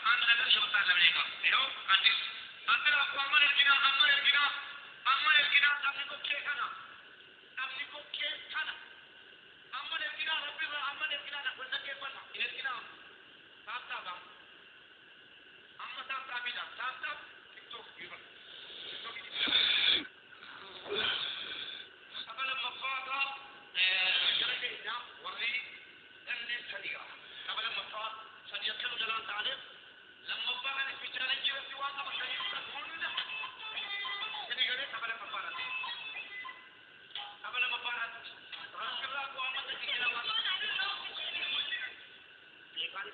Anda kan siapa tahu mereka. Yo, kantis. Anda aku aman erkina. Tapi kok kena? Tapi kok kena? Aman erkina. Tapi aman erkina. Nak benda kepan? Erkina. Tata bang. Amma tata bina. Tata itu. قبل المفاضة جلسنا وري أن السريعة قبل المفاض سنيكل جلان تعلم لما بقى في تاريخ في واقع سريع تكون له سنيجري قبل المفاضة رأس الله قوامة تجينا واقع يقال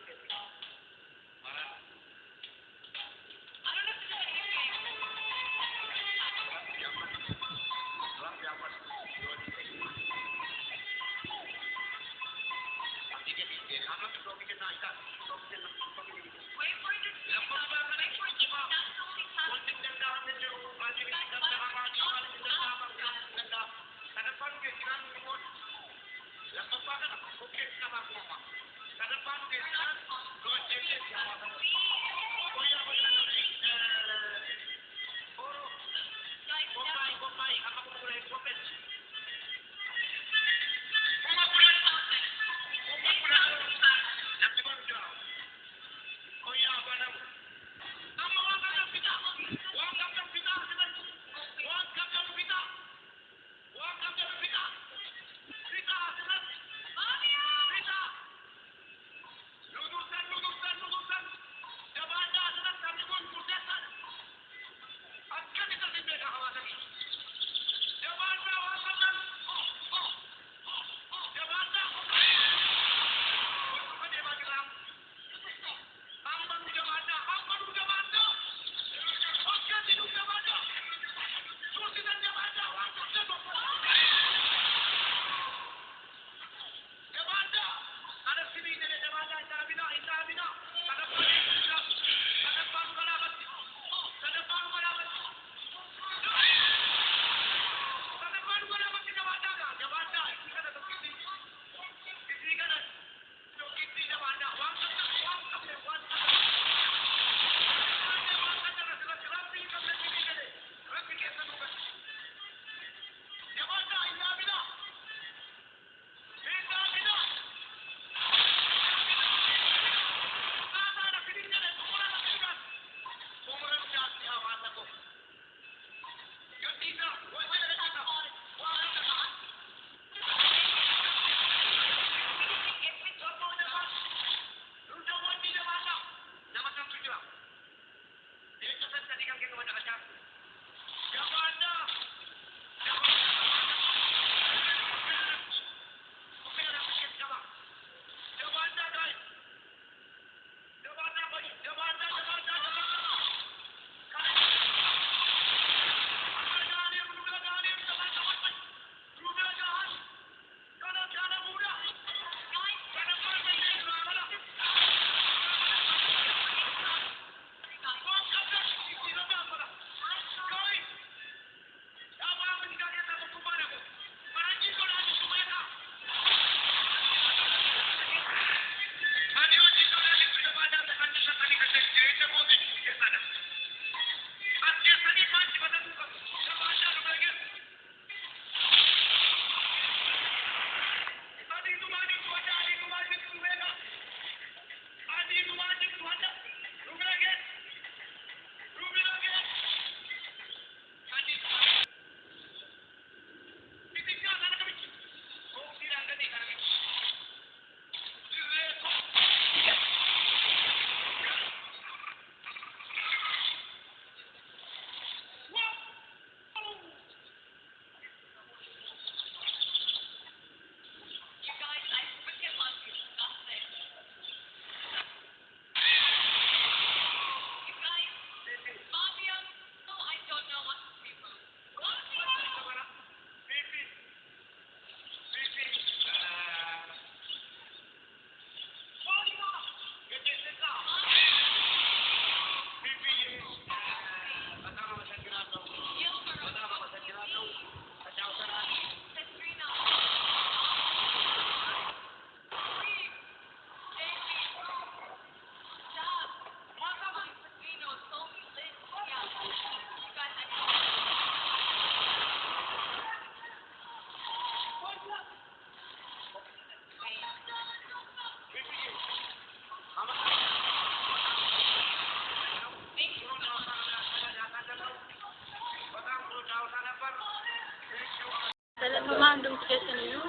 كيسنيو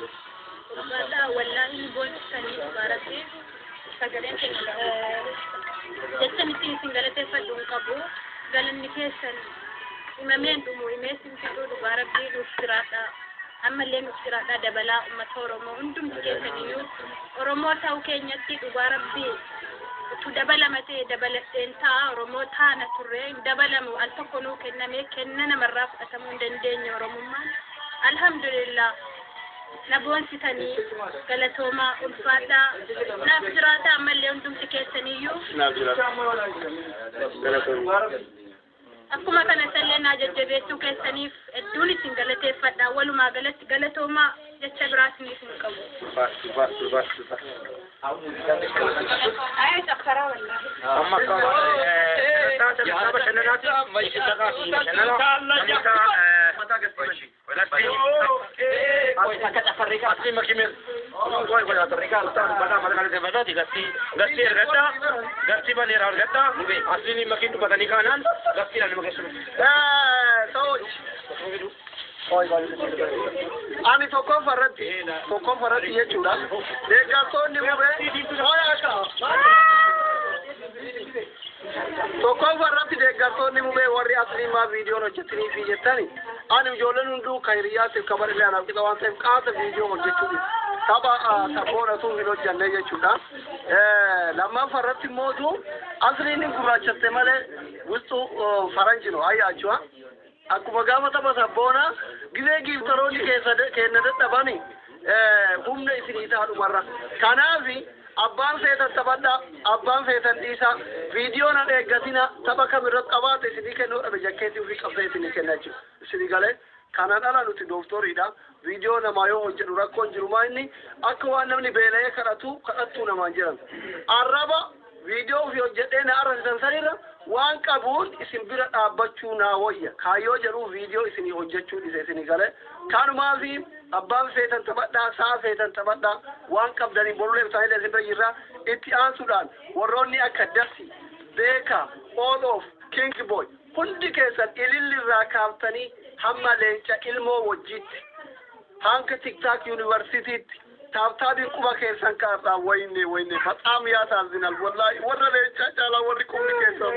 ولا نبون سني بارتي سجلين جسمي سنجلتي فدون كابو قال إني كيسن إمامين دمو إمامين تقول بارتي وشراطة أما اللي نشراطة دبلا أمتورمو أنتم كيسنيو ورمو تاو كينيتي بارتي تدبلا متى دبلا سنتا رموتها نتورين دبلا مو ألتقنو كنا مرة أتمون دندين رموما الحمد لله نبون ستاني قالتهما ألفاتا نافجراتا أما اللي أنتم تكيسنيو أكما كان سلنا ججبيتو كيسنيف الدوني سنقلتي فتا أول ما قالتهما جتشبراتني سنقبو أي تقرأ والله أما ani tokko farratti jechuudha deeggartoonni mubee warri asliimaa viidiyoon hojjetanii fi jettani ani ijoolleen hunduu kairiyaatiif kabarillee anaaf qixa waan ta'eef qaasa viidiyoo hojjechuudhi taphoonatu hin hojjanne jechuudha lammaffaa immoo asliin gurraachatte malee wisxuu faranjino ayyaachua akkuma gaafa tapha sabboona gizee giiftaroonni keenya dadhabani humna isinii taadhumarra kanaafi abbaan feetan taphadha abbaan feetan dhiisa viidiyoo na eeggatina tapha kamirratti qabaate isinii kennuu dhabe jakkeetii ofii qabsee isinii kenna jechuudha isinii galee kana dhala nuti dooftoriidha viidiyoo namaa yoo hojjedhu rakkoon jirumaa inni akka waan namni beela'ee kadhattuu namaan jiran arraba viidiyoo ofii hojjedhee na arransan sanirra waan qabuun isin bira dhaabbachuu naa wayya kaayyoo jedhuu viidiyoo isinii hojjechuu dhise isinii galee kanumaafi abbaan feetan taphadhaa sa'a feetan taphadhaa waan qabdanii borulee isaanii isin bira jirraa itti aansuudhaan warroonni akka Dassi Beeka Oloof King Boy hundi keessan ilillirraa kaaftanii hamma leenca ilmoo wajjiitti hanka TikTok Universitytti ታብታቢን ቁባ ከሰን ካርታ ወይኔ በጣም ያሳዝናል ወላሂ ወረደ ጫጫላ ወሪ ቁም ከሰን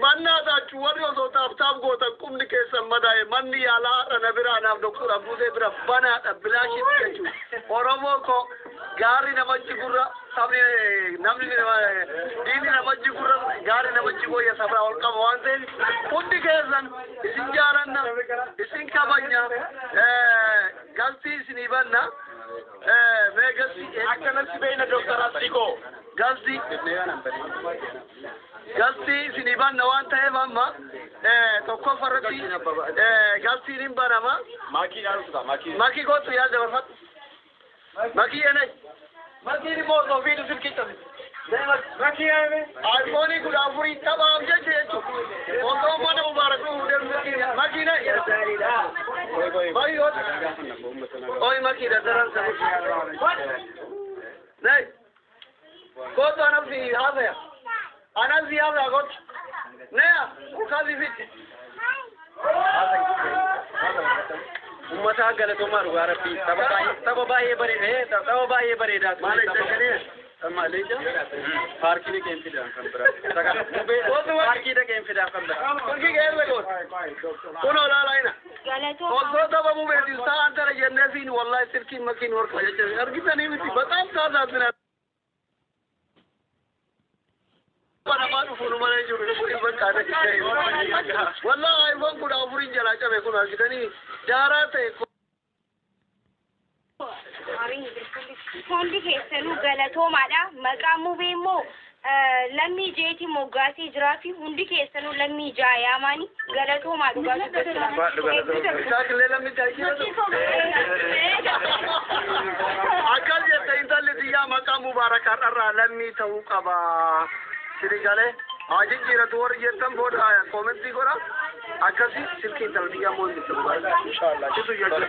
ማናታችሁ ወሪዮ ሰው ታብታብ ጎተ ቁም ከሰን መዳይ ማን ያላ ነብራ ናብ ዶክተር አቡዜ ብራ ባና ብላሽ ይተቹ ኦሮሞኮ ጋሪ ነመጭ ጉራ ሳብሪ ናምኒ ዲኒ ነመጭ ጉራ ጋሪ ነመጭ ጎየ ሰብራ ወልቀም ዋንቴ ሁንዲ ከሰን ሲንጃራና ሲንካባኛ galti sinibanna me galti akkanatti beena doktor Astiko galti sinibanna waan ta'eef amma tokko farratti galti nin barama maki gootu yaada barfat maki enay maki ni mo video sirkita maki ame iPhone guda furi tabam jeche ondo mana mubaraku maki na Oi maki da daran sa Nei Koto anazi hada got Nea ukazi fit Ummata galato maru arabi tababaye bare da Malaysia parki ne game fidan kan bra parki da game fidan kan bra parki game lego kono la laina also da babu be din sa antara jennafin wallahi sirkin makin work argitani miti batam kaza dina bana manu funu mane juru bakka da wallahi ban ku da furin jala chabe kono argitani jarate Fondi keessanuu galatoomaadha. Maqaan mubeemmoo lammii jeeti moggaasee jiraafi hundi keessanuu lammii jaayaamaani galatoomaa dhugaatiillee lammii akkas jette intalli xiyyaa maqaa mubaarakaadharraa lammii ta'uu qaba. Siri galee jijjiiratu warri jettan booda koomentii godha. Akkasi silkii intalli xiyyaa moo jirtu inshallah. Situ jette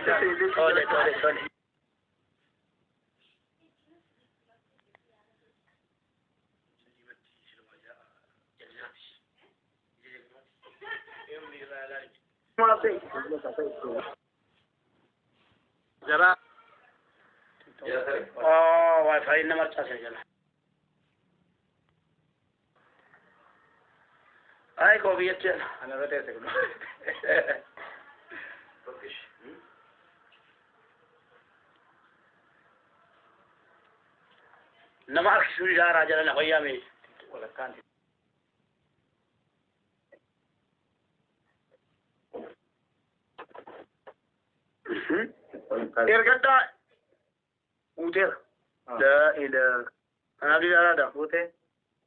جرا واي فاي نمبر چا سے جلا اي کو بھی اچھا انا رہتے سے نمار شو جا رہا جلا ہویا میں ولا كان ارجع وتر لا إله أنا أبي أرادا وتر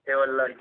إيه والله